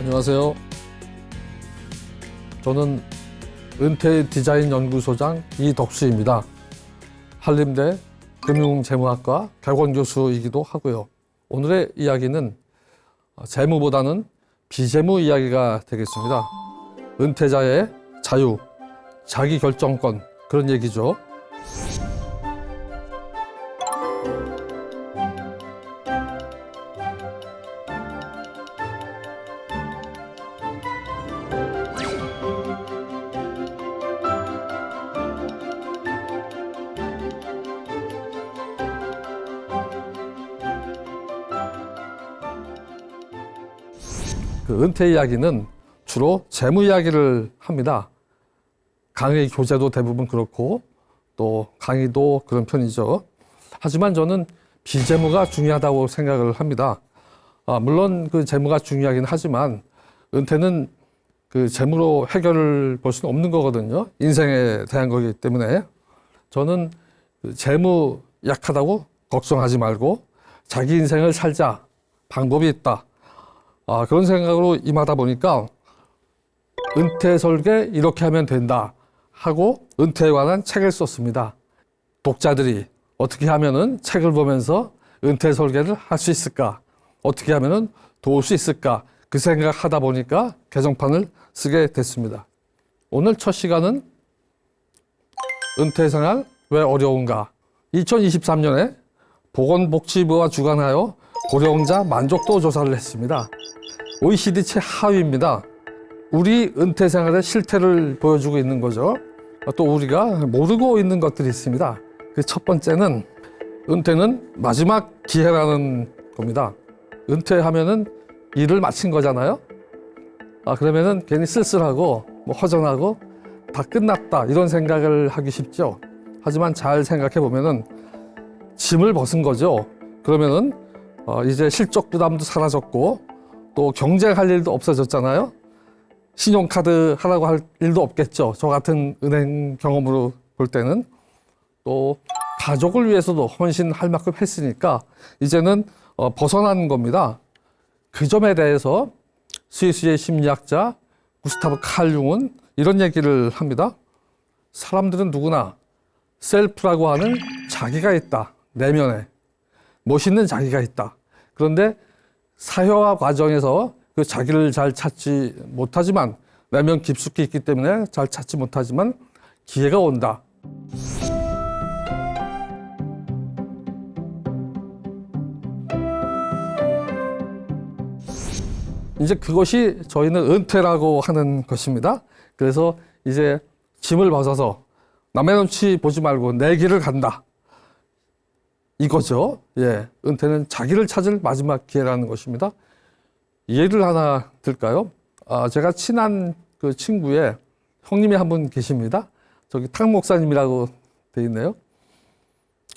안녕하세요. 저는 은퇴디자인연구소장 이덕수입니다. 한림대 금융재무학과 객원교수이기도 하고요. 오늘의 이야기는 재무보다는 비재무 이야기가 되겠습니다. 은퇴자의 자유, 자기결정권, 그런 얘기죠. 그 은퇴 이야기는 주로 재무 이야기를 합니다. 강의 교재도 대부분 그렇고 또 강의도 그런 편이죠. 하지만 저는 비재무가 중요하다고 생각을 합니다. 물론 그 재무가 중요하긴 하지만 은퇴는 그 재무로 해결을 볼 수는 없는 거거든요. 인생에 대한 거기 때문에 저는 그 재무 약하다고 걱정하지 말고 자기 인생을 살자, 방법이 있다. 그런 생각으로 임하다 보니까 은퇴 설계 이렇게 하면 된다 하고 은퇴에 관한 책을 썼습니다. 독자들이 어떻게 하면은 책을 보면서 은퇴 설계를 할 수 있을까? 어떻게 하면은 도울 수 있을까? 그 생각하다 보니까 개정판을 쓰게 됐습니다. 오늘 첫 시간은 은퇴 생활 왜 어려운가? 2023년에 보건복지부가 주관하여 고령자 만족도 조사를 했습니다. OECD 최하위입니다. 우리 은퇴 생활의 실태를 보여주고 있는 거죠. 또 우리가 모르고 있는 것들이 있습니다. 그 첫 번째는 은퇴는 마지막 기회라는 겁니다. 은퇴하면은 일을 마친 거잖아요. 그러면은 괜히 쓸쓸하고 허전하고 다 끝났다 이런 생각을 하기 쉽죠. 하지만 잘 생각해 보면은 짐을 벗은 거죠. 그러면은 이제 실적 부담도 사라졌고 또 경쟁할 일도 없어졌잖아요. 신용카드 하라고 할 일도 없겠죠. 저 같은 은행 경험으로 볼 때는. 또 가족을 위해서도 헌신할 만큼 했으니까 이제는 벗어난 겁니다. 그 점에 대해서 스위스의 심리학자 구스타브 칼 융은 이런 얘기를 합니다. 사람들은 누구나 셀프라고 하는 자기가 있다. 내면에 멋있는 자기가 있다. 그런데 사회화 과정에서 그 자기를 잘 찾지 못하지만 내면 깊숙이 있기 때문에 잘 찾지 못하지만 기회가 온다. 이제 그것이 저희는 은퇴라고 하는 것입니다. 그래서 이제 짐을 벗어서 남의 눈치 보지 말고 내 길을 간다. 이거죠. 예, 은퇴는 자기를 찾을 마지막 기회라는 것입니다. 예를 하나 들까요? 제가 친한 그 친구의 형님이 한 분 계십니다. 저기 탁 목사님이라고 돼 있네요.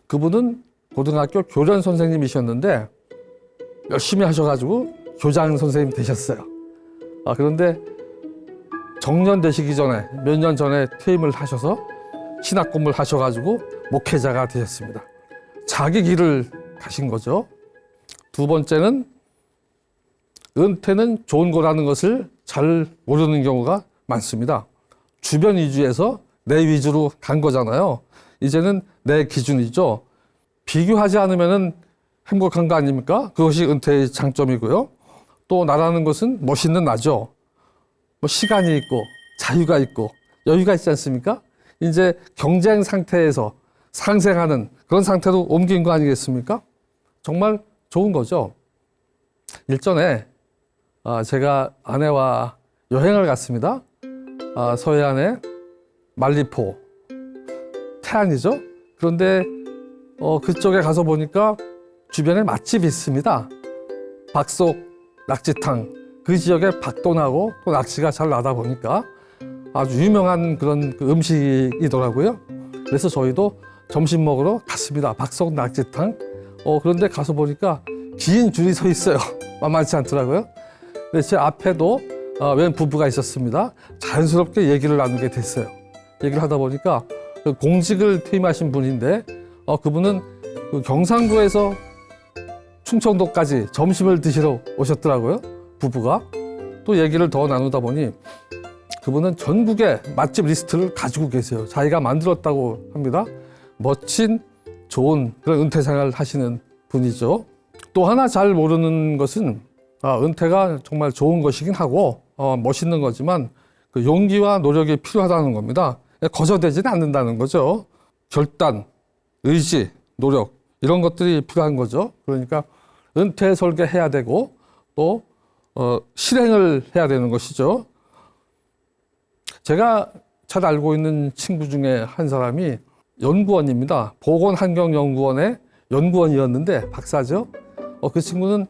그분은 고등학교 교련 선생님이셨는데 열심히 하셔가지고 교장 선생님 되셨어요. 그런데 정년 되시기 전에 몇 년 전에 퇴임을 하셔서 신학 공부를 하셔가지고 목회자가 되셨습니다. 자기 길을 가신 거죠. 두 번째는 은퇴는 좋은 거라는 것을 잘 모르는 경우가 많습니다. 주변 위주에서 내 위주로 간 거잖아요. 이제는 내 기준이죠. 비교하지 않으면 행복한 거 아닙니까? 그것이 은퇴의 장점이고요. 또 나라는 것은 멋있는 나죠. 시간이 있고 자유가 있고 여유가 있지 않습니까? 이제 경쟁 상태에서 상생하는 그런 상태로 옮긴 거 아니겠습니까? 정말 좋은 거죠. 일전에 제가 아내와 여행을 갔습니다. 서해안의 말리포, 태안이죠. 그런데 그쪽에 가서 보니까 주변에 맛집이 있습니다. 박속 낙지탕, 그 지역에 박도 나고 또 낙지가 잘 나다 보니까 아주 유명한 그런 그 음식이더라고요. 그래서 저희도 점심 먹으러 갔습니다. 박속 낙지탕. 그런데 가서 보니까 긴 줄이 서 있어요. 만만치 않더라고요. 근데 제 앞에도 웬 부부가 있었습니다. 자연스럽게 얘기를 나누게 됐어요. 얘기를 하다 보니까 공직을 퇴임하신 분인데 그분은 그 경상도에서 충청도까지 점심을 드시러 오셨더라고요. 부부가. 또 얘기를 더 나누다 보니 그분은 전국의 맛집 리스트를 가지고 계세요. 자기가 만들었다고 합니다. 멋진 좋은 그런 은퇴 생활을 하시는 분이죠. 또 하나 잘 모르는 것은 은퇴가 정말 좋은 것이긴 하고 멋있는 거지만 그 용기와 노력이 필요하다는 겁니다. 거저되지는 않는다는 거죠. 결단, 의지, 노력 이런 것들이 필요한 거죠. 그러니까 은퇴 설계해야 되고 또 실행을 해야 되는 것이죠. 제가 잘 알고 있는 친구 중에 한 사람이 연구원입니다. 보건환경연구원의 연구원이었는데 박사죠. 그 친구는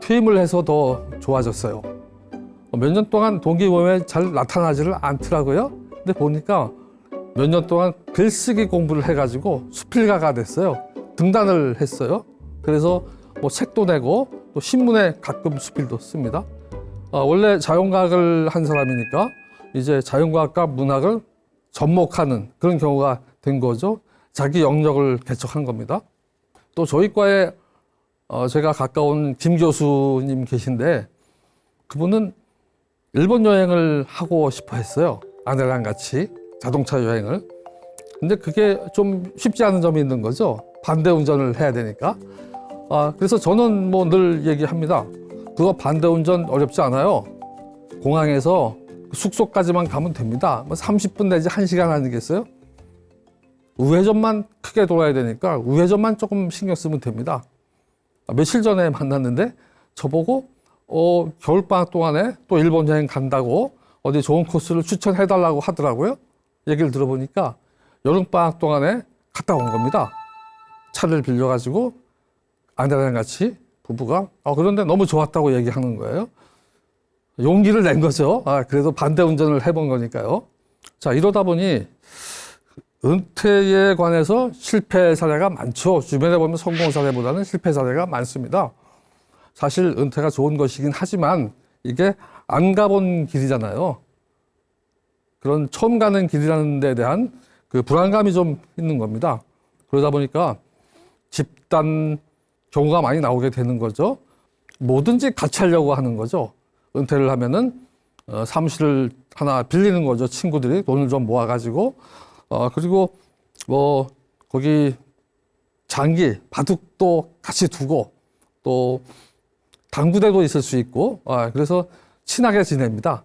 퇴임을 해서 더 좋아졌어요. 몇 년 동안 동기모임에 잘 나타나지를 않더라고요. 근데 보니까 몇 년 동안 글쓰기 공부를 해가지고 수필가가 됐어요. 등단을 했어요. 그래서 뭐 책도 내고 또 신문에 가끔 수필도 씁니다. 원래 자연과학을 한 사람이니까 이제 자연과학과 문학을 접목하는 그런 경우가 된 거죠. 자기 영역을 개척한 겁니다. 또 저희 과에 제가 가까운 김 교수님 계신데 그분은 일본 여행을 하고 싶어 했어요. 아내랑 같이 자동차 여행을. 근데 그게 좀 쉽지 않은 점이 있는 거죠. 반대 운전을 해야 되니까. 그래서 저는 뭐 늘 얘기합니다. 그거 반대 운전 어렵지 않아요. 공항에서 숙소까지만 가면 됩니다. 뭐 30분 내지 1시간 아니겠어요? 우회전만 크게 돌아야 되니까 우회전만 조금 신경 쓰면 됩니다. 며칠 전에 만났는데 저보고 겨울방학 동안에 또 일본 여행 간다고 어디 좋은 코스를 추천해달라고 하더라고요. 얘기를 들어보니까 여름방학 동안에 갔다 온 겁니다. 차를 빌려가지고 아내랑 같이 부부가 그런데 너무 좋았다고 얘기하는 거예요. 용기를 낸 거죠. 그래도 반대 운전을 해본 거니까요. 자, 이러다 보니 은퇴에 관해서 실패 사례가 많죠. 주변에 보면 성공 사례보다는 실패 사례가 많습니다. 사실 은퇴가 좋은 것이긴 하지만 이게 안 가본 길이잖아요. 그런 처음 가는 길이라는 데 대한 그 불안감이 좀 있는 겁니다. 그러다 보니까 집단 경우가 많이 나오게 되는 거죠. 뭐든지 같이 하려고 하는 거죠. 은퇴를 하면은 사무실을 하나 빌리는 거죠. 친구들이 돈을 좀 모아가지고 그리고 뭐 거기 장기 바둑도 같이 두고 또 당구대도 있을 수 있고 그래서 친하게 지냅니다.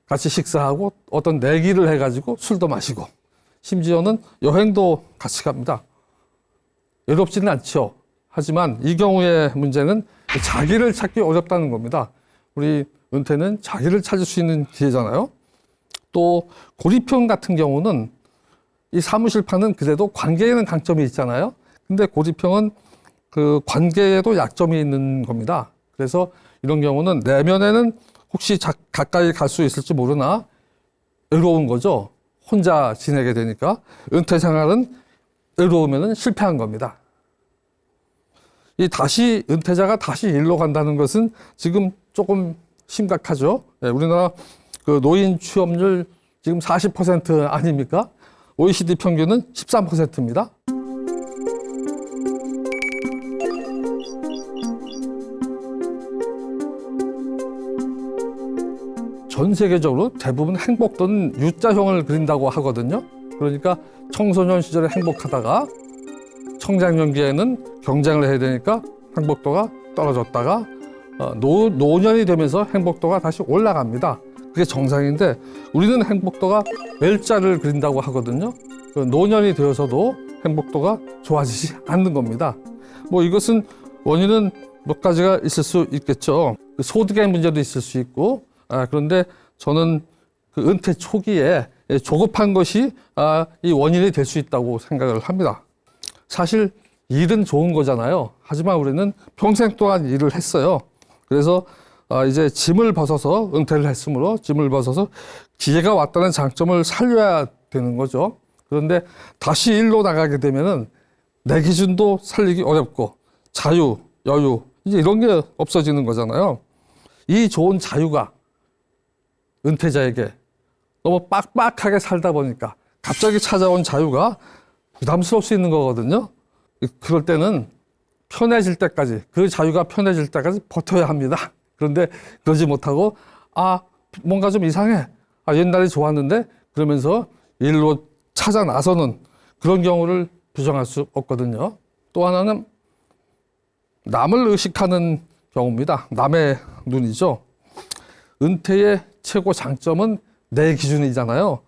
같이 식사하고 어떤 내기를 해가지고 술도 마시고 심지어는 여행도 같이 갑니다. 외롭지는 않죠. 하지만 이 경우의 문제는 자기를 찾기 어렵다는 겁니다. 우리 은퇴는 자기를 찾을 수 있는 기회잖아요. 또 고리평 같은 경우는 이 사무실파는 그래도 관계에는 강점이 있잖아요. 근데 고리평은 그 관계에도 약점이 있는 겁니다. 그래서 이런 경우는 내면에는 혹시 가까이 갈 수 있을지 모르나 외로운 거죠. 혼자 지내게 되니까. 은퇴 생활은 외로우면 실패한 겁니다. 은퇴자가 다시 일로 간다는 것은 지금 조금 심각하죠. 우리나라 그 노인 취업률 지금 40% 아닙니까? OECD 평균은 13%입니다. 전 세계적으로 대부분 행복도는 U자형을 그린다고 하거든요. 그러니까 청소년 시절에 행복하다가 청장년기에는 경쟁을 해야 되니까 행복도가 떨어졌다가 노년이 되면서 행복도가 다시 올라갑니다. 그게 정상인데 우리는 행복도가 L자를 그린다고 하거든요. 노년이 되어서도 행복도가 좋아지지 않는 겁니다. 뭐 이것은 원인은 몇 가지가 있을 수 있겠죠. 소득의 문제도 있을 수 있고 그런데 저는 그 은퇴 초기에 조급한 것이 이 원인이 될 수 있다고 생각을 합니다. 사실 일은 좋은 거잖아요. 하지만 우리는 평생 동안 일을 했어요. 그래서 이제 짐을 벗어서 은퇴를 했으므로 짐을 벗어서 기회가 왔다는 장점을 살려야 되는 거죠. 그런데 다시 일로 나가게 되면은 내 기준도 살리기 어렵고 자유, 여유 이제 이런 게 없어지는 거잖아요. 이 좋은 자유가 은퇴자에게 너무 빡빡하게 살다 보니까 갑자기 찾아온 자유가 부담스러울 수 있는 거거든요. 그럴 때는 편해질 때까지, 그 자유가 편해질 때까지 버텨야 합니다. 그런데 그러지 못하고 아, 뭔가 좀 이상해. 아, 옛날이 좋았는데 그러면서 일로 찾아 나서는 그런 경우를 부정할 수 없거든요. 또 하나는 남을 의식하는 경우입니다. 남의 눈이죠. 은퇴의 최고 장점은 내 기준이잖아요.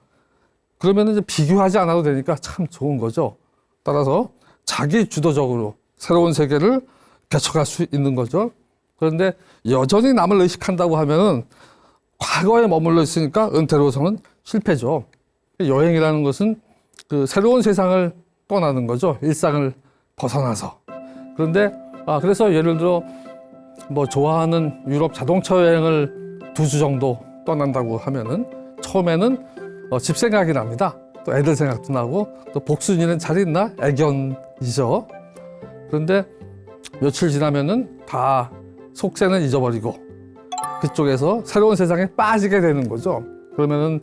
그러면 이제 비교하지 않아도 되니까 참 좋은 거죠. 따라서 자기 주도적으로 새로운 세계를 개척할 수 있는 거죠. 그런데 여전히 남을 의식한다고 하면은 과거에 머물러 있으니까 은퇴로서는 실패죠. 여행이라는 것은 그 새로운 세상을 떠나는 거죠. 일상을 벗어나서. 그런데 그래서 예를 들어 뭐 좋아하는 유럽 자동차 여행을 2주 정도 떠난다고 하면은 처음에는 집 생각이 납니다. 또 애들 생각도 나고 또 복순이는 잘 있나? 애견이죠. 그런데 며칠 지나면은 다 속세는 잊어버리고 그쪽에서 새로운 세상에 빠지게 되는 거죠. 그러면은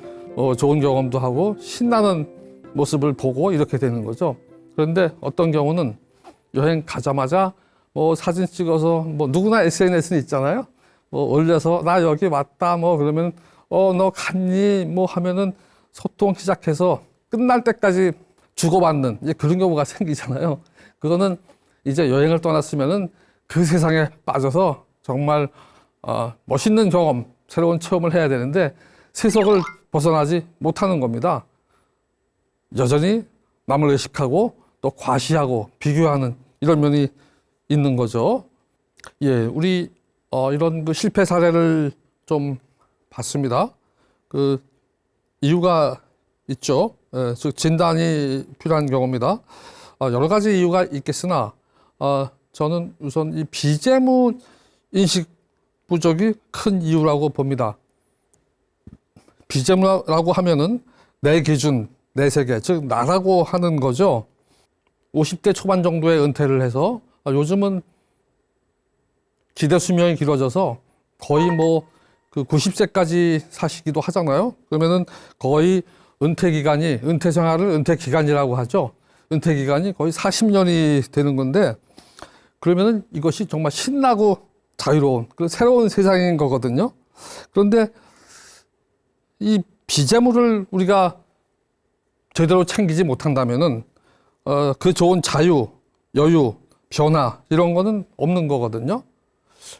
좋은 경험도 하고 신나는 모습을 보고 이렇게 되는 거죠. 그런데 어떤 경우는 여행 가자마자 뭐 사진 찍어서 뭐 누구나 SNS는 있잖아요. 뭐 올려서 나 여기 왔다 뭐 그러면 너 갔니 뭐 하면은 소통 시작해서 끝날 때까지 주고받는 이제 그런 경우가 생기잖아요. 그거는 이제 여행을 떠났으면은 그 세상에 빠져서 정말 멋있는 경험, 새로운 체험을 해야 되는데 세속을 벗어나지 못하는 겁니다. 여전히 남을 의식하고 또 과시하고 비교하는 이런 면이 있는 거죠. 예, 우리 이런 그 실패 사례를 좀 봤습니다. 그 이유가 있죠. 예, 즉 진단이 필요한 경우입니다. 여러 가지 이유가 있겠으나 저는 우선 이 비재무 인식 부족이 큰 이유라고 봅니다. 비재무라고 하면은 내 기준, 내 세계, 즉 나라고 하는 거죠. 50대 초반 정도에 은퇴를 해서 요즘은 기대 수명이 길어져서 거의 뭐 그 90세까지 사시기도 하잖아요. 그러면은 거의 은퇴 기간이 은퇴 생활을 은퇴 기간이라고 하죠. 은퇴 기간이 거의 40년이 되는 건데 그러면은 이것이 정말 신나고 자유로운 그런 새로운 세상인 거거든요. 그런데 이 비재무를 우리가 제대로 챙기지 못한다면은 그 좋은 자유, 여유, 변화 이런 거는 없는 거거든요.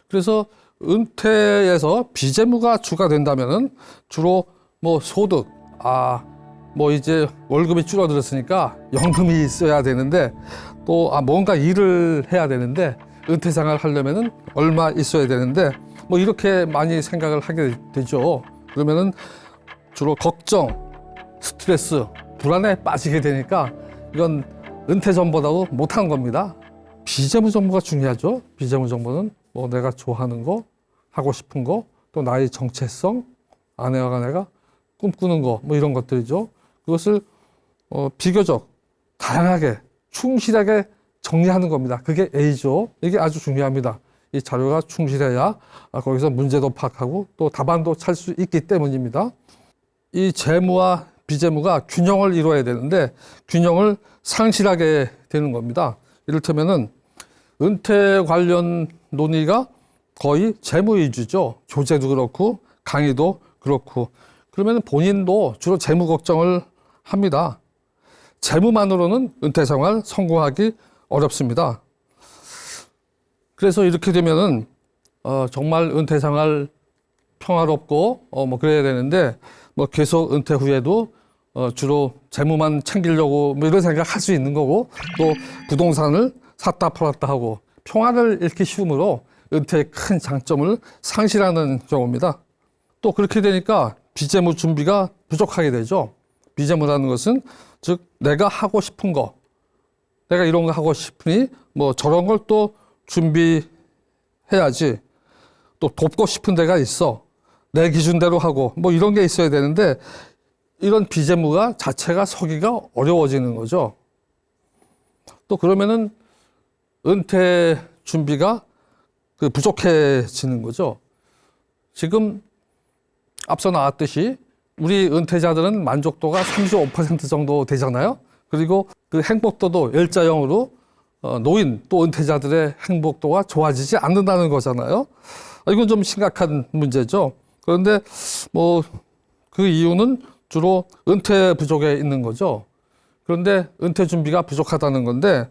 그래서 은퇴에서 비재무가 주가 된다면은 주로 뭐 소득, 뭐 이제 월급이 줄어들었으니까 연금이 있어야 되는데 또 뭔가 일을 해야 되는데 은퇴 생활을 하려면은 얼마 있어야 되는데 뭐 이렇게 많이 생각을 하게 되죠. 그러면은 주로 걱정, 스트레스, 불안에 빠지게 되니까 이건 은퇴 전보다도 못한 겁니다. 비재무 정보가 중요하죠. 비재무 정보는 뭐 내가 좋아하는 거, 하고 싶은 거, 또 나의 정체성, 아내와 내가 꿈꾸는 거, 뭐 이런 것들이죠. 그것을 비교적 다양하게 충실하게 정리하는 겁니다. 그게 A죠. 이게 아주 중요합니다. 이 자료가 충실해야 거기서 문제도 파악하고 또 답안도 찾을 수 있기 때문입니다. 이 재무와 비재무가 균형을 이루어야 되는데 균형을 상실하게 되는 겁니다. 이를테면은 은퇴 관련 논의가 거의 재무 위주죠. 교재도 그렇고 강의도 그렇고 그러면 본인도 주로 재무 걱정을 합니다. 재무만으로는 은퇴 생활 성공하기 어렵습니다. 그래서 이렇게 되면은 정말 은퇴 생활 평화롭고 뭐 그래야 되는데 뭐 계속 은퇴 후에도 주로 재무만 챙기려고 뭐 이런 생각할 수 있는 거고 또 부동산을 샀다 팔았다 하고 평화를 잃기 쉬움으로 은퇴의 큰 장점을 상실하는 경우입니다. 또 그렇게 되니까 비재무 준비가 부족하게 되죠. 비재무라는 것은 즉 내가 하고 싶은 거, 내가 이런 거 하고 싶으니 뭐 저런 걸 또 준비해야지. 또 돕고 싶은 데가 있어. 내 기준대로 하고 뭐 이런 게 있어야 되는데 이런 비재무가 자체가 서기가 어려워지는 거죠. 또 그러면은 은퇴 준비가 부족해지는 거죠. 지금 앞서 나왔듯이 우리 은퇴자들은 만족도가 35% 정도 되잖아요. 그리고 그 행복도도 일자형으로 노인 또 은퇴자들의 행복도가 좋아지지 않는다는 거잖아요. 이건 좀 심각한 문제죠. 그런데 뭐 그 이유는 주로 은퇴 부족에 있는 거죠. 그런데 은퇴 준비가 부족하다는 건데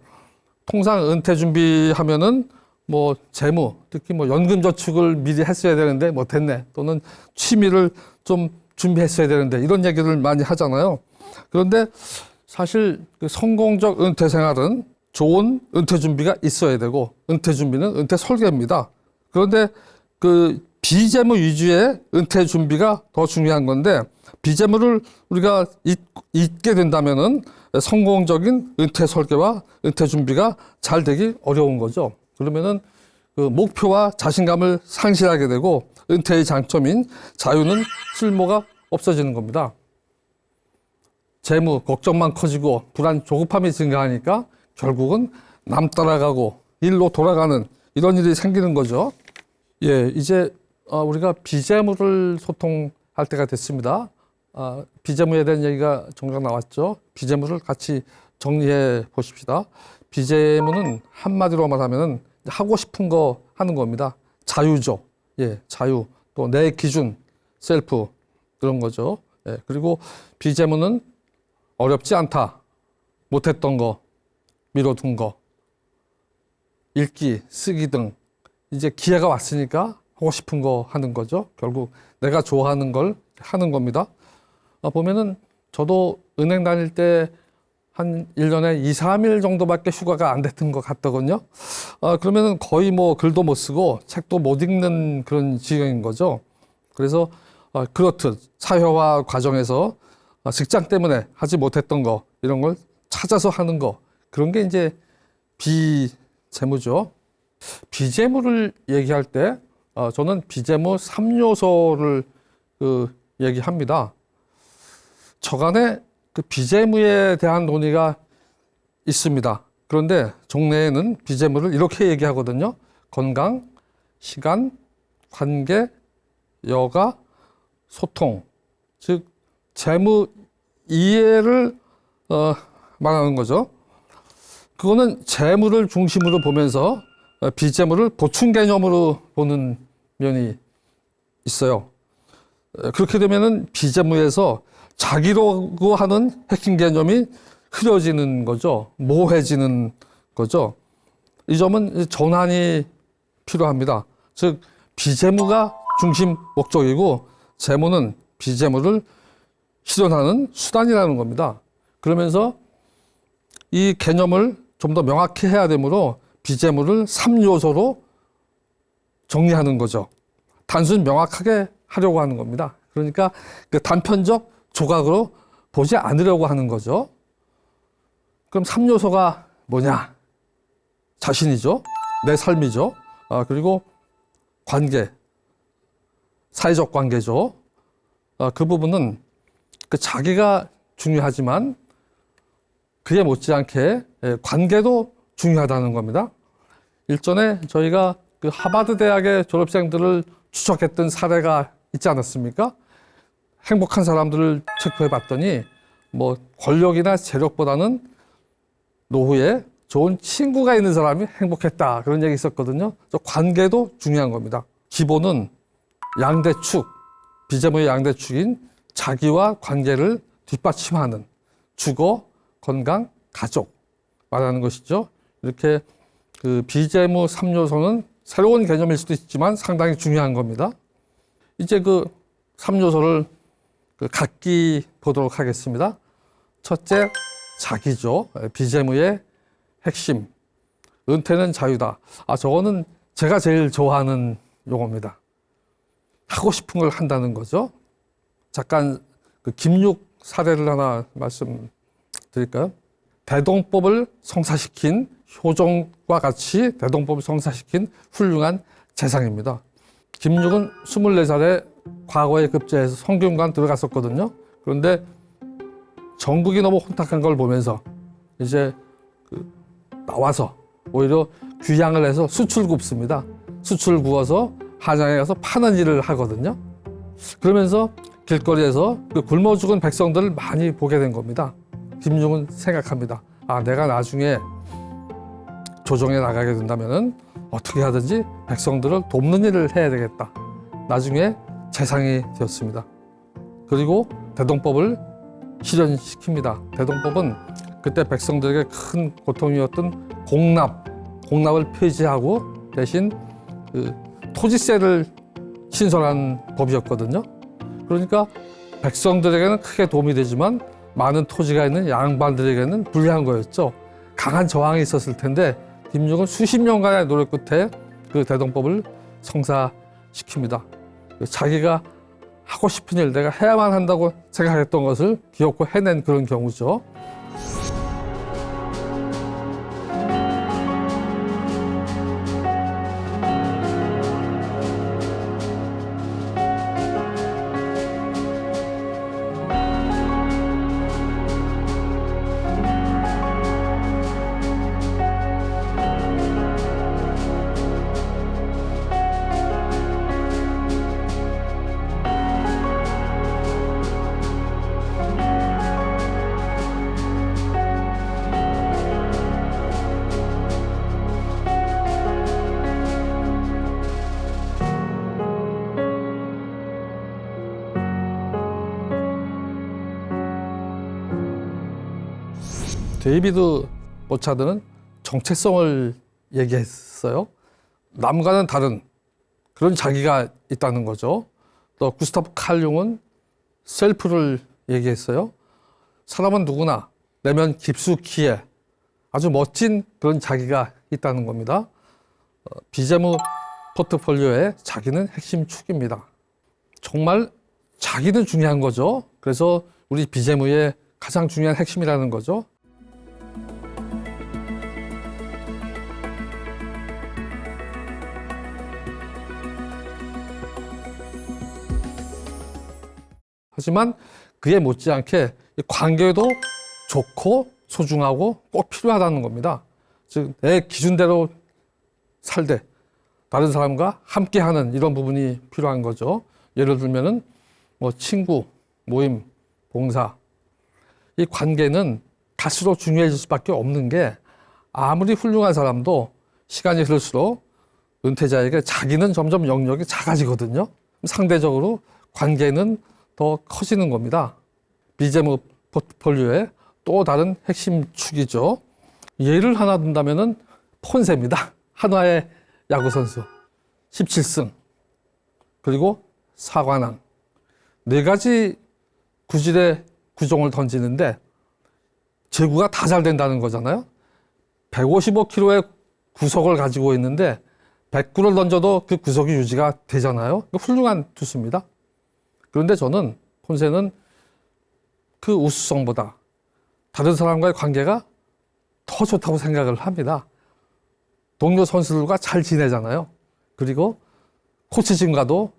통상 은퇴 준비하면은 뭐 재무, 특히 뭐 연금 저축을 미리 했어야 되는데 못했네. 또는 취미를 좀 준비했어야 되는데 이런 얘기를 많이 하잖아요. 그런데 사실 그 성공적 은퇴 생활은 좋은 은퇴 준비가 있어야 되고 은퇴 준비는 은퇴 설계입니다. 그런데 그 비재무 위주의 은퇴 준비가 더 중요한 건데 비재무를 우리가 잊게 된다면은 성공적인 은퇴 설계와 은퇴 준비가 잘 되기 어려운 거죠. 그러면은 그 목표와 자신감을 상실하게 되고 은퇴의 장점인 자유는 쓸모가 없어지는 겁니다. 재무 걱정만 커지고 불안 조급함이 증가하니까 결국은 남 따라가고 일로 돌아가는 이런 일이 생기는 거죠. 예, 이제 우리가 비재무를 소통할 때가 됐습니다. 비재무에 대한 얘기가 종종 나왔죠. 비재무를 같이 정리해 보십시다. 비재무는 한마디로 말하면 하고 싶은 거 하는 겁니다. 자유죠. 예, 자유. 또 내 기준, 셀프 그런 거죠. 예, 그리고 비재무는 어렵지 않다. 못했던 거, 미뤄둔 거, 읽기, 쓰기 등 이제 기회가 왔으니까 하고 싶은 거 하는 거죠. 결국 내가 좋아하는 걸 하는 겁니다. 보면은 저도 은행 다닐 때 한 1년에 2, 3일 정도밖에 휴가가 안 됐던 것 같더군요. 그러면은 거의 뭐 글도 못 쓰고 책도 못 읽는 그런 지경인 거죠. 그래서 그렇듯 사회화 과정에서 직장 때문에 하지 못했던 거 이런 걸 찾아서 하는 거 그런 게 이제 비재무죠. 비재무를 얘기할 때 저는 비재무 3요소를 얘기합니다. 저간에 그 비재무에 대한 논의가 있습니다. 그런데 종래에는 비재무를 이렇게 얘기하거든요. 건강, 시간, 관계, 여가, 소통. 즉 재무 이해를 말하는 거죠. 그거는 재무를 중심으로 보면서 비재무를 보충 개념으로 보는 면이 있어요. 그렇게 되면은 비재무에서 자기라고 하는 핵심 개념이 흐려지는 거죠. 모호해지는 거죠. 이 점은 전환이 필요합니다. 즉 비재무가 중심 목적이고 재무는 비재무를 실현하는 수단이라는 겁니다. 그러면서 이 개념을 좀 더 명확히 해야 되므로 비재무를 3요소로 정리하는 거죠. 단순히 명확하게 하려고 하는 겁니다. 그러니까 그 단편적 조각으로 보지 않으려고 하는 거죠. 그럼 3요소가 뭐냐? 자신이죠. 내 삶이죠. 그리고 관계, 사회적 관계죠. 그 부분은 그 자기가 중요하지만 그에 못지않게 관계도 중요하다는 겁니다. 일전에 저희가 그 하버드 대학의 졸업생들을 추적했던 사례가 있지 않았습니까? 행복한 사람들을 체크해 봤더니 뭐 권력이나 재력보다는 노후에 좋은 친구가 있는 사람이 행복했다. 그런 얘기 있었거든요. 관계도 중요한 겁니다. 기본은 양대축, 비재무의 양대축인 자기와 관계를 뒷받침하는 주거, 건강, 가족 말하는 것이죠. 이렇게 그 비재무 3요소는 새로운 개념일 수도 있지만 상당히 중요한 겁니다. 이제 그 3요소를 각기 보도록 하겠습니다. 첫째, 자기죠. 비재무의 핵심. 은퇴는 자유다. 저거는 제가 제일 좋아하는 용어입니다. 하고 싶은 걸 한다는 거죠. 잠깐 그 김육 사례를 하나 말씀드릴까요? 대동법을 성사시킨 효종과 같이 대동법을 성사시킨 훌륭한 재상입니다. 김육은 24살에 과거에 급제해서 성균관 들어갔었거든요. 그런데 전국이 너무 혼탁한 걸 보면서 이제 나와서 오히려 귀향을 해서 수출 굽습니다. 수출 구워서 한양에 가서 파는 일을 하거든요. 그러면서 길거리에서 그 굶어 죽은 백성들을 많이 보게 된 겁니다. 김용은 생각합니다. 내가 나중에 조정에 나가게 된다면은 어떻게 하든지 백성들을 돕는 일을 해야 되겠다. 나중에 재상이 되었습니다. 그리고 대동법을 실현시킵니다. 대동법은 그때 백성들에게 큰 고통이었던 공납을 폐지하고 대신 그 토지세를 신설한 법이었거든요. 그러니까 백성들에게는 크게 도움이 되지만 많은 토지가 있는 양반들에게는 불리한 거였죠. 강한 저항이 있었을 텐데 김용은 수십 년간의 노력 끝에 그 대동법을 성사시킵니다. 자기가 하고 싶은 일, 내가 해야만 한다고 생각했던 것을 기어코 해낸 그런 경우죠. 데이비드 보차드는 정체성을 얘기했어요. 남과는 다른 그런 자기가 있다는 거죠. 또 구스타프 칼 융은 셀프를 얘기했어요. 사람은 누구나 내면 깊숙이에 아주 멋진 그런 자기가 있다는 겁니다. 비재무 포트폴리오의 자기는 핵심 축입니다. 정말 자기는 중요한 거죠. 그래서 우리 비재무의 가장 중요한 핵심이라는 거죠. 하지만 그에 못지않게 관계도 좋고 소중하고 꼭 필요하다는 겁니다. 즉, 내 기준대로 살되 다른 사람과 함께하는 이런 부분이 필요한 거죠. 예를 들면은 친구, 모임, 봉사. 이 관계는 갈수록 중요해질 수밖에 없는 게 아무리 훌륭한 사람도 시간이 흐를수록 은퇴자에게 자기는 점점 영역이 작아지거든요. 상대적으로 관계는 더 커지는 겁니다. 비재무 포트폴리오의 또 다른 핵심 축이죠. 예를 하나 든다면은 폰세입니다. 한화의 야구선수 17승 그리고 사관왕 4가지 구질의 구종을 던지는데 제구가 다 잘 된다는 거잖아요. 155km의 구속을 가지고 있는데 100구를 던져도 그 구속이 유지가 되잖아요. 훌륭한 투수입니다. 그런데 저는 폰세는 그 우수성보다 다른 사람과의 관계가 더 좋다고 생각을 합니다. 동료 선수들과 잘 지내잖아요. 그리고 코치진과도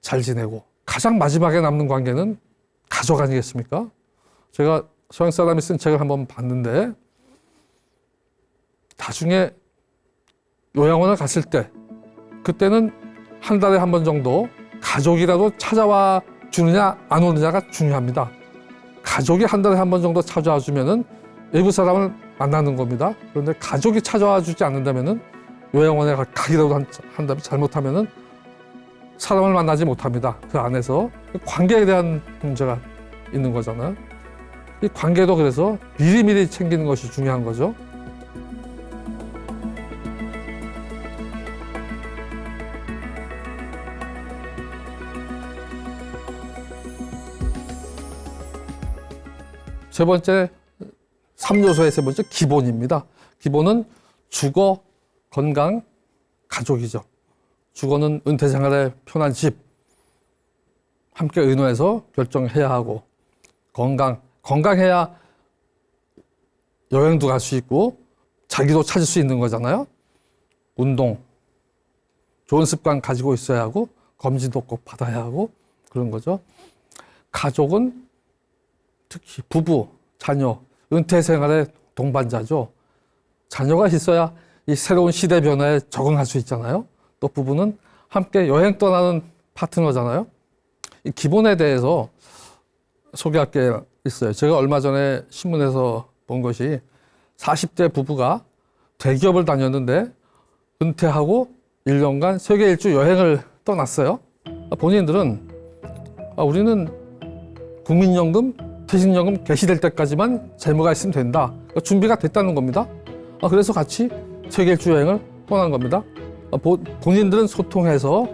잘 지내고 가장 마지막에 남는 관계는 가족 아니겠습니까? 제가 서양 사람이 쓴 책을 한번 봤는데 나중에 요양원을 갔을 때 그때는 한 달에 한 번 정도 가족이라도 찾아와 주느냐 안 오느냐가 중요합니다. 가족이 한 달에 한 번 정도 찾아와 주면은 외부 사람을 만나는 겁니다. 그런데 가족이 찾아와 주지 않는다면은 요양원에 가기라도 한다면 잘못하면은 사람을 만나지 못합니다. 그 안에서 관계에 대한 문제가 있는 거잖아요. 이 관계도 그래서 미리미리 챙기는 것이 중요한 거죠. 세 번째, 3요소의 세 번째, 기본입니다. 기본은 주거, 건강, 가족이죠. 주거는 은퇴 생활에 편한 집, 함께 의논해서 결정해야 하고, 건강해야 여행도 갈 수 있고, 자기도 찾을 수 있는 거잖아요. 운동, 좋은 습관 가지고 있어야 하고, 검진도 꼭 받아야 하고, 그런 거죠. 가족은 특히 부부, 자녀, 은퇴 생활의 동반자죠. 자녀가 있어야 이 새로운 시대 변화에 적응할 수 있잖아요. 또 부부는 함께 여행 떠나는 파트너잖아요. 이 기본에 대해서 소개할 게 있어요. 제가 얼마 전에 신문에서 본 것이 40대 부부가 대기업을 다녔는데 은퇴하고 1년간 세계 일주 여행을 떠났어요. 본인들은 우리는 국민연금, 퇴직연금 개시될 때까지만 재무가 있으면 된다. 준비가 됐다는 겁니다. 그래서 같이 세계일주 여행을 떠난 겁니다. 본인들은 소통해서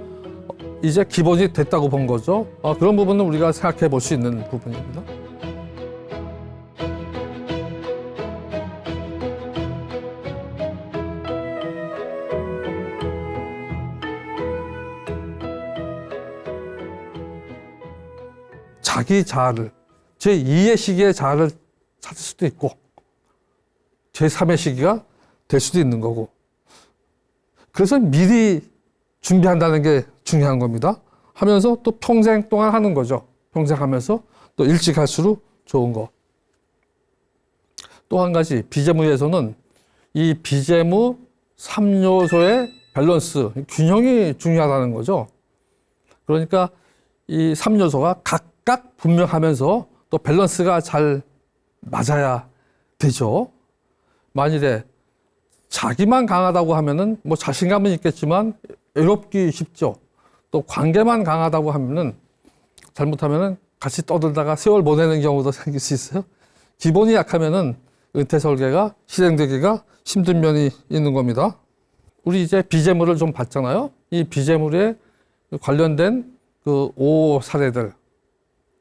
이제 기본이 됐다고 본 거죠. 그런 부분은 우리가 생각해 볼 수 있는 부분입니다. 자기 자아를, 제2의 시기의 자아를 찾을 수도 있고 제3의 시기가 될 수도 있는 거고, 그래서 미리 준비한다는 게 중요한 겁니다. 하면서 또 평생 동안 하는 거죠. 평생 하면서 또 일찍 할수록 좋은 거. 또 한 가지, 비재무에서는 이 비재무 3요소의 밸런스, 균형이 중요하다는 거죠. 그러니까 이 3요소가 각각 분명하면서 또 밸런스가 잘 맞아야 되죠. 만일에 자기만 강하다고 하면은 뭐 자신감은 있겠지만 외롭기 쉽죠. 또 관계만 강하다고 하면은 잘못하면은 같이 떠들다가 세월 보내는 경우도 생길 수 있어요. 기본이 약하면은 은퇴 설계가 실행되기가 힘든 면이 있는 겁니다. 우리 이제 비재무를 좀 봤잖아요. 이 비재무에 관련된 그 5 사례들,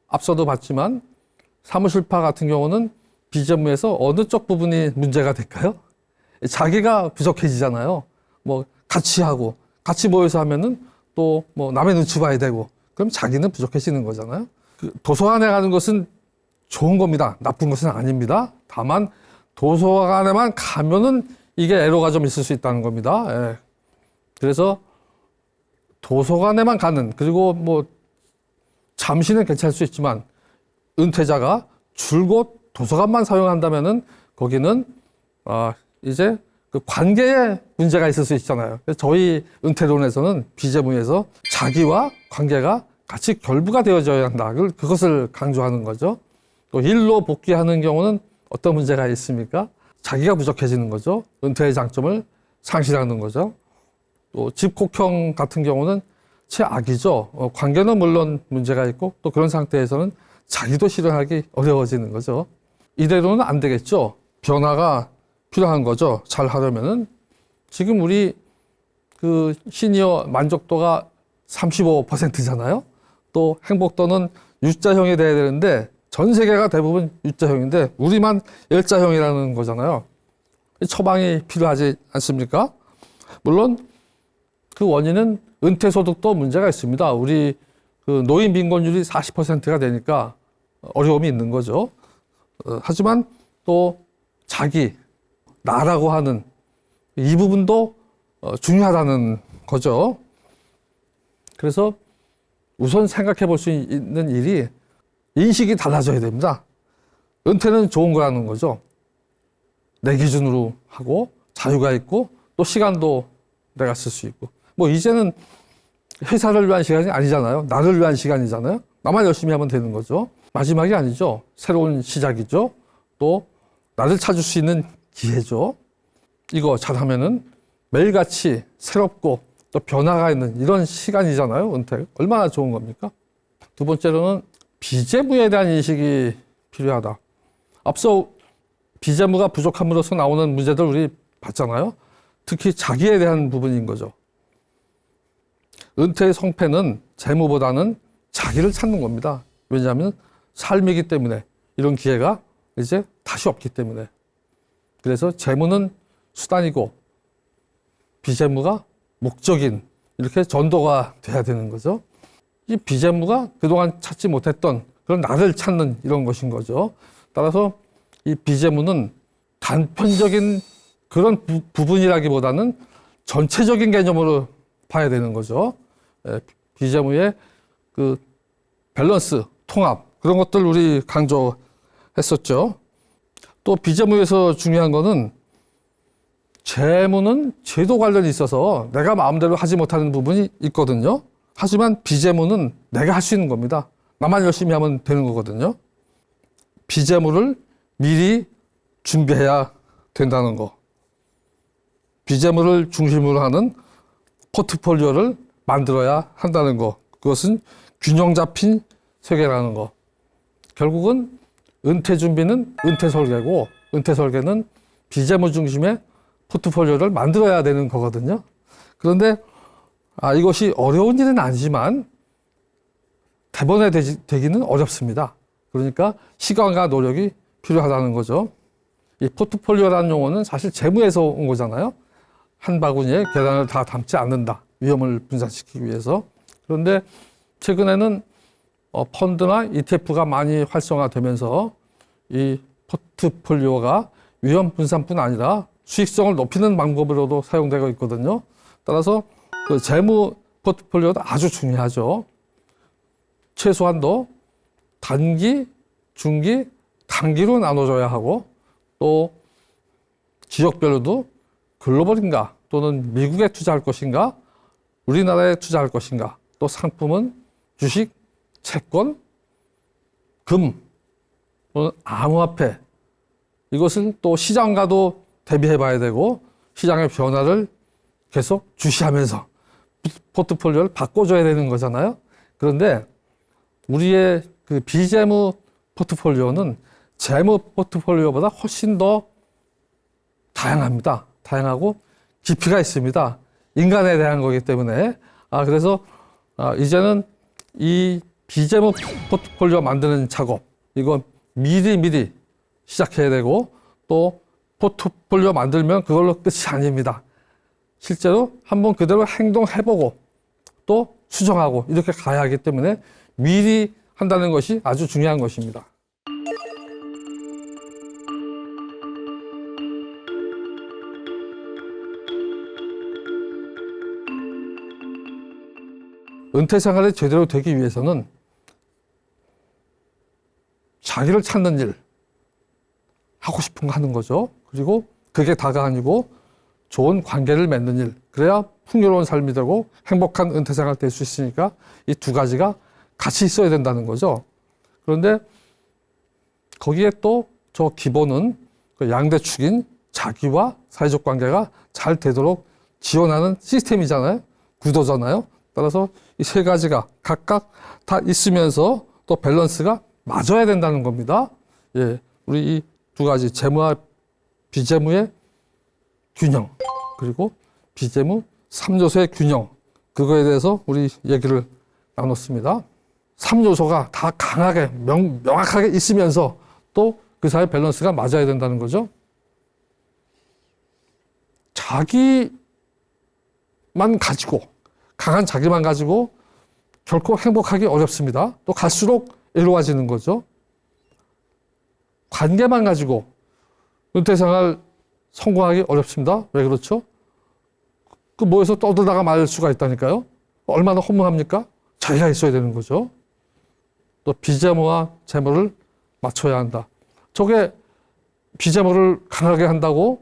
앞서도 봤지만 사무실파 같은 경우는 비재무에서 어느 쪽 부분이 문제가 될까요? 자기가 부족해지잖아요. 뭐 같이 하고 같이 모여서 하면은 또 뭐 남의 눈치 봐야 되고, 그럼 자기는 부족해지는 거잖아요. 도서관에 가는 것은 좋은 겁니다. 나쁜 것은 아닙니다. 다만 도서관에만 가면은 이게 애로가 좀 있을 수 있다는 겁니다. 예. 그래서 도서관에만 가는, 그리고 뭐 잠시는 괜찮을 수 있지만 은퇴자가 줄곧 도서관만 사용한다면은 거기는 이제 그 관계에 문제가 있을 수 있잖아요. 그래서 저희 은퇴론에서는 비재무에서 자기와 관계가 같이 결부가 되어져야 한다. 그것을 강조하는 거죠. 또 일로 복귀하는 경우는 어떤 문제가 있습니까? 자기가 부족해지는 거죠. 은퇴의 장점을 상실하는 거죠. 또 집콕형 같은 경우는 최악이죠. 관계는 물론 문제가 있고 또 그런 상태에서는 자기도 실현하기 어려워지는 거죠. 이대로는 안 되겠죠. 변화가 필요한 거죠. 잘 하려면은. 지금 우리 그 시니어 만족도가 35%잖아요. 또 행복도는 U자형이 돼야 되는데 전 세계가 대부분 U자형인데 우리만 L자형이라는 거잖아요. 처방이 필요하지 않습니까? 물론 그 원인은 은퇴소득도 문제가 있습니다. 우리 그 노인 빈곤율이 40%가 되니까 어려움이 있는 거죠. 하지만 또 자기, 나라고 하는 이 부분도 중요하다는 거죠. 그래서 우선 생각해 볼 수 있는 일이 인식이 달라져야 됩니다. 은퇴는 좋은 거라는 거죠. 내 기준으로 하고 자유가 있고 또 시간도 내가 쓸 수 있고, 뭐 이제는 회사를 위한 시간이 아니잖아요. 나를 위한 시간이잖아요. 나만 열심히 하면 되는 거죠. 마지막이 아니죠. 새로운 시작이죠. 또 나를 찾을 수 있는 기회죠. 이거 잘하면은 매일같이 새롭고 또 변화가 있는 이런 시간이잖아요. 은퇴. 얼마나 좋은 겁니까? 두 번째로는 비재무에 대한 인식이 필요하다. 앞서 비재무가 부족함으로써 나오는 문제들 우리 봤잖아요. 특히 자기에 대한 부분인 거죠. 은퇴의 성패는 재무보다는 자기를 찾는 겁니다. 왜냐하면 삶이기 때문에, 이런 기회가 이제 다시 없기 때문에. 그래서 재무는 수단이고 비재무가 목적인, 이렇게 전도가 돼야 되는 거죠. 이 비재무가 그동안 찾지 못했던 그런 나를 찾는 이런 것인 거죠. 따라서 이 비재무는 단편적인 그런 부분이라기보다는 전체적인 개념으로 봐야 되는 거죠. 비재무의 그 밸런스, 통합, 그런 것들 우리 강조했었죠. 또 비재무에서 중요한 거는 재무는 제도 관련이 있어서 내가 마음대로 하지 못하는 부분이 있거든요. 하지만 비재무는 내가 할 수 있는 겁니다. 나만 열심히 하면 되는 거거든요. 비재무를 미리 준비해야 된다는 거. 비재무를 중심으로 하는 포트폴리오를 만들어야 한다는 거. 그것은 균형 잡힌 세계라는 거. 결국은 은퇴 준비는 은퇴 설계고, 은퇴 설계는 비재무 중심의 포트폴리오를 만들어야 되는 거거든요. 그런데 이것이 어려운 일은 아니지만 대본에 되기는 어렵습니다. 그러니까 시간과 노력이 필요하다는 거죠. 이 포트폴리오라는 용어는 사실 재무에서 온 거잖아요. 한 바구니에 계란을 다 담지 않는다. 위험을 분산시키기 위해서. 그런데 최근에는 펀드나 ETF가 많이 활성화되면서 이 포트폴리오가 위험 분산뿐 아니라 수익성을 높이는 방법으로도 사용되고 있거든요. 따라서 그 재무 포트폴리오도 아주 중요하죠. 최소한도 단기, 중기, 단기로 나눠줘야 하고 또 지역별로도 글로벌인가 또는 미국에 투자할 것인가 우리나라에 투자할 것인가 또 상품은 주식, 채권, 금 또는 암호화폐 이것은 또 시장과도 대비해 봐야 되고 시장의 변화를 계속 주시하면서 포트폴리오를 바꿔줘야 되는 거잖아요. 그런데 우리의 그 비재무 포트폴리오는 재무 포트폴리오보다 훨씬 더 다양합니다. 다양하고 깊이가 있습니다. 인간에 대한 거기 때문에. 그래서 이제는 이 비재무 포트폴리오 만드는 작업, 이거 미리 시작해야 되고 또 포트폴리오 만들면 그걸로 끝이 아닙니다. 실제로 한번 그대로 행동해보고 또 수정하고 이렇게 가야 하기 때문에 미리 한다는 것이 아주 중요한 것입니다. 은퇴 생활이 제대로 되기 위해서는 자기를 찾는 일, 하고 싶은 거 하는 거죠. 그리고 그게 다가 아니고 좋은 관계를 맺는 일. 그래야 풍요로운 삶이 되고 행복한 은퇴 생활 될 수 있으니까 이 두 가지가 같이 있어야 된다는 거죠. 그런데 거기에 또 저 기본은 그 양대축인 자기와 사회적 관계가 잘 되도록 지원하는 시스템이잖아요. 구도잖아요. 따라서 이 세 가지가 각각 다 있으면서 또 밸런스가 맞아야 된다는 겁니다. 예, 우리 이 두 가지 재무와 비재무의 균형 그리고 비재무 3요소의 균형 그거에 대해서 우리 얘기를 나눴습니다. 3요소가 다 강하게 명확하게 있으면서 또 그 사이 밸런스가 맞아야 된다는 거죠. 자기만 가지고 강한 자기만 가지고 결코 행복하기 어렵습니다. 또 갈수록 외로워지는 거죠. 관계만 가지고 은퇴생활 성공하기 어렵습니다. 왜 그렇죠? 그 모여서 떠들다가 말 수가 있다니까요. 얼마나 허무합니까? 자기가 있어야 되는 거죠. 또 비재무와 재무를 맞춰야 한다. 저게 비재무를 강하게 한다고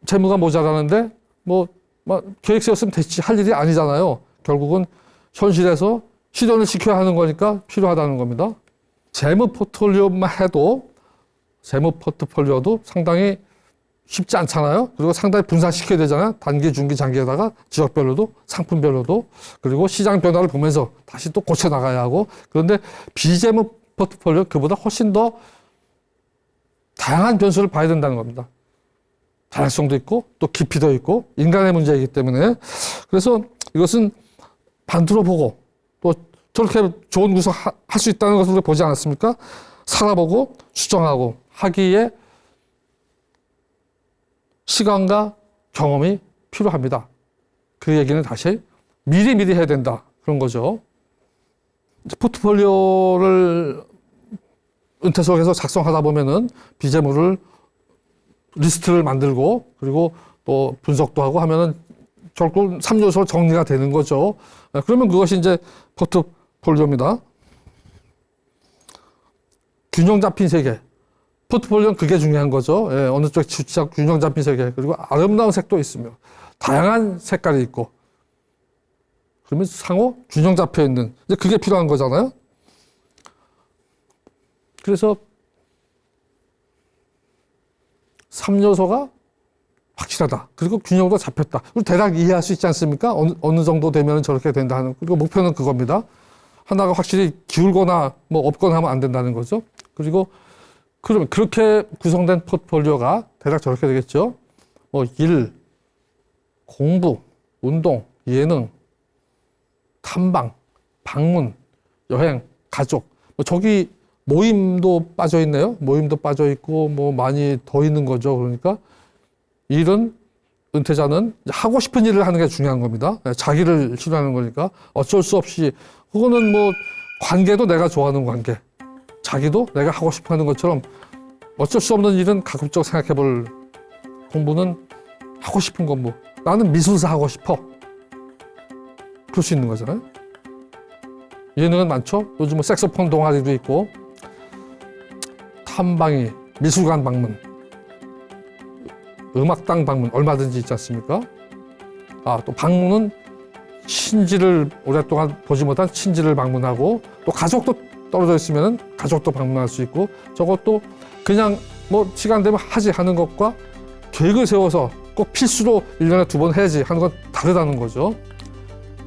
재무가 모자라는데 계획 세웠으면 됐지 할 일이 아니잖아요. 결국은 현실에서 실현을 시켜야 하는 거니까 필요하다는 겁니다. 재무 포트폴리오도 상당히 쉽지 않잖아요. 그리고 상당히 분산시켜야 되잖아요. 단기, 중기, 장기에다가 지역별로도 상품별로도 그리고 시장 변화를 보면서 다시 또 고쳐 나가야 하고 그런데 비재무 포트폴리오 그보다 훨씬 더 다양한 변수를 봐야 된다는 겁니다. 다양성도 있고 또 깊이도 있고 인간의 문제이기 때문에 그래서 이것은 반드로 보고 또 저렇게 좋은 구성 할 수 있다는 것을 우리가 보지 않았습니까? 살아보고 수정하고 하기에 시간과 경험이 필요합니다. 그 얘기는 다시 미리 해야 된다. 그런 거죠. 포트폴리오를 은퇴석에서 작성하다 보면은 비재무를 리스트를 만들고 그리고 또 분석도 하고 하면은 결국 3요소 정리가 되는 거죠. 그러면 그것이 이제 포트폴리오입니다. 균형 잡힌 세계. 포트폴리오는 그게 중요한 거죠. 예, 어느 쪽에 주치하고 균형 잡힌 세계. 그리고 아름다운 색도 있으며 다양한 색깔이 있고 그러면 상호 균형 잡혀 있는 이제 그게 필요한 거잖아요. 그래서 3요소가 확실하다. 그리고 균형도 잡혔다. 그리고 대략 이해할 수 있지 않습니까? 어느 정도 되면 저렇게 된다 하는. 그리고 목표는 그겁니다. 하나가 확실히 기울거나 뭐 없거나 하면 안 된다는 거죠. 그리고 그러면 그렇게 구성된 포트폴리오가 대략 저렇게 되겠죠. 뭐 일, 공부, 운동, 예능, 탐방, 방문, 여행, 가족. 뭐 저기 모임도 빠져 있네요. 모임도 빠져 있고 뭐 많이 더 있는 거죠. 그러니까 일은 은퇴자는 하고 싶은 일을 하는 게 중요한 겁니다. 자기를 실현하는 거니까 어쩔 수 없이 그거는 뭐 관계도 내가 좋아하는 관계, 자기도 내가 하고 싶어 하는 것처럼 어쩔 수 없는 일은 가급적 생각해 볼 공부는 하고 싶은 공부. 나는 미술사 하고 싶어. 그럴 수 있는 거잖아요. 예능은 많죠. 요즘은 색소폰 동아리도 있고 탐방이, 미술관 방문, 음악당 방문 얼마든지 있지 않습니까? 또 방문은 친지를 오랫동안 보지 못한 친지를 방문하고 또 가족도 떨어져 있으면 가족도 방문할 수 있고 저것도 그냥 뭐 시간 되면 하지 하는 것과 계획을 세워서 꼭 필수로 1년에 2번 해야지 하는 건 다르다는 거죠.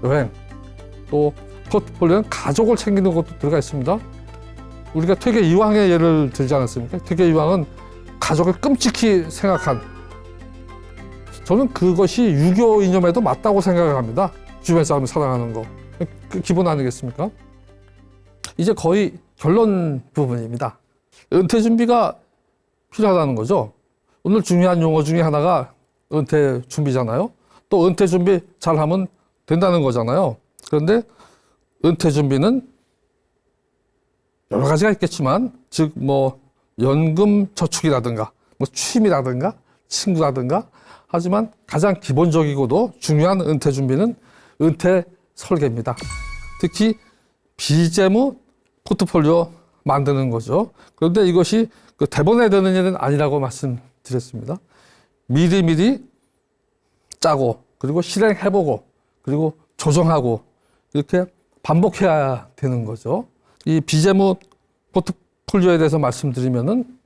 여행, 또 포트폴리오는 가족을 챙기는 것도 들어가 있습니다. 우리가 퇴계 이황의 예를 들지 않았습니까? 퇴계 이황은 가족을 끔찍히 생각한, 저는 그것이 유교 이념에도 맞다고 생각을 합니다. 주변 사람을 사랑하는 거. 그 기본 아니겠습니까? 이제 거의 결론 부분입니다. 은퇴 준비가 필요하다는 거죠. 오늘 중요한 용어 중에 하나가 은퇴 준비잖아요. 또 은퇴 준비 잘하면 된다는 거잖아요. 그런데 은퇴 준비는 여러 가지가 있겠지만, 즉 뭐 연금 저축이라든가 뭐 취미라든가 친구라든가, 하지만 가장 기본적이고도 중요한 은퇴 준비는 은퇴 설계입니다. 특히 비재무 포트폴리오 만드는 거죠. 그런데 이것이 그 대본에 드는 일은 아니라고 말씀드렸습니다. 미리미리 짜고 그리고 실행해보고 그리고 조정하고 이렇게 반복해야 되는 거죠. 이 비재무 포트폴리오에 대해서 말씀드리면은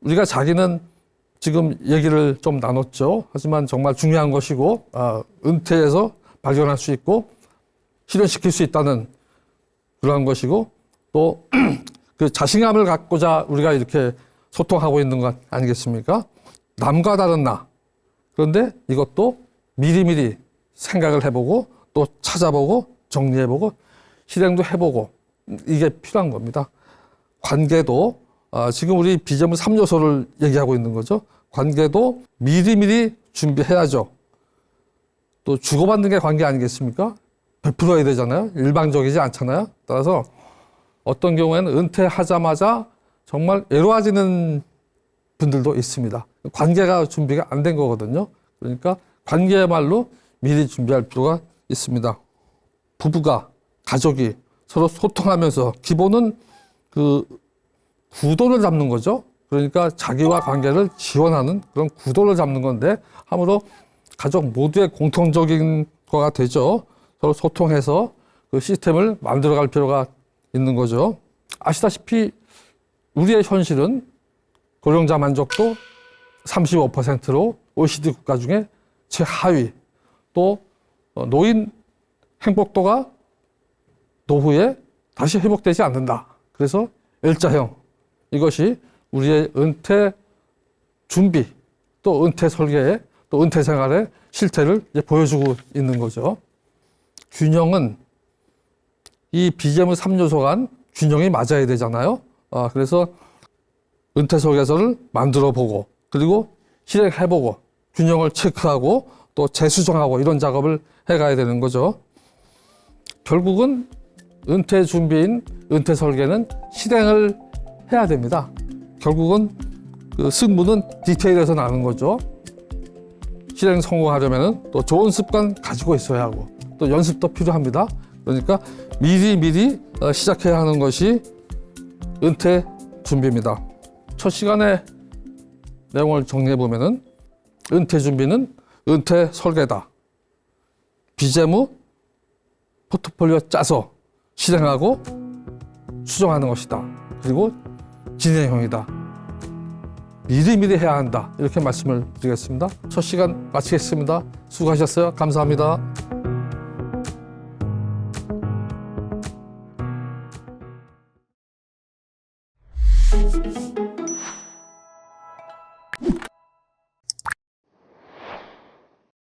우리가 자기는 지금 얘기를 좀 나눴죠. 하지만 정말 중요한 것이고 은퇴에서 발견할 수 있고 실현시킬 수 있다는 그러한 것이고, 또 그 자신감을 갖고자 우리가 이렇게 소통하고 있는 것 아니겠습니까? 남과 다른 나. 그런데 이것도 미리미리 생각을 해보고 또 찾아보고 정리해보고 실행도 해보고 이게 필요한 겁니다. 관계도 지금 우리 비재무 3요소를 얘기하고 있는 거죠. 관계도 미리미리 준비해야죠. 또 주고받는 게 관계 아니겠습니까? 베풀어야 되잖아요. 일방적이지 않잖아요. 따라서 어떤 경우에는 은퇴하자마자 정말 애로워지는 분들도 있습니다. 관계가 준비가 안 된 거거든요. 그러니까 관계야말로 미리 준비할 필요가 있습니다. 부부가, 가족이 서로 소통하면서 기본은 그 구도를 잡는 거죠. 그러니까 자기와 관계를 지원하는 그런 구도를 잡는 건데, 함으로 가족 모두의 공통적인 거가 되죠. 서로 소통해서 그 시스템을 만들어갈 필요가 있는 거죠. 아시다시피 우리의 현실은 고령자 만족도 35%로 OECD 국가 중에 최하위, 또 노인 행복도가 노후에 다시 회복되지 않는다. 그래서 L자형, 이것이 우리의 은퇴 준비, 또 은퇴 설계에, 또 은퇴 생활의 실태를 이제 보여주고 있는 거죠. 균형은 이 비재무 3요소 간 균형이 맞아야 되잖아요. 그래서 은퇴 설계서를 만들어 보고 그리고 실행해 보고 균형을 체크하고 또 재수정하고 이런 작업을 해가야 되는 거죠. 결국은 은퇴 준비인 은퇴 설계는 실행을 해야 됩니다. 결국은 그 승부는 디테일에서 나는 거죠. 실행 성공하려면 또 좋은 습관 가지고 있어야 하고 또 연습도 필요합니다. 그러니까 미리 시작해야 하는 것이 은퇴 준비입니다. 첫 시간에 내용을 정리해 보면은 은퇴 준비는 은퇴 설계다. 비재무 포트폴리오 짜서 실행하고 수정하는 것이다. 그리고 진행형이다. 미리미리 해야 한다. 이렇게 말씀을 드리겠습니다. 첫 시간 마치겠습니다. 수고하셨어요. 감사합니다.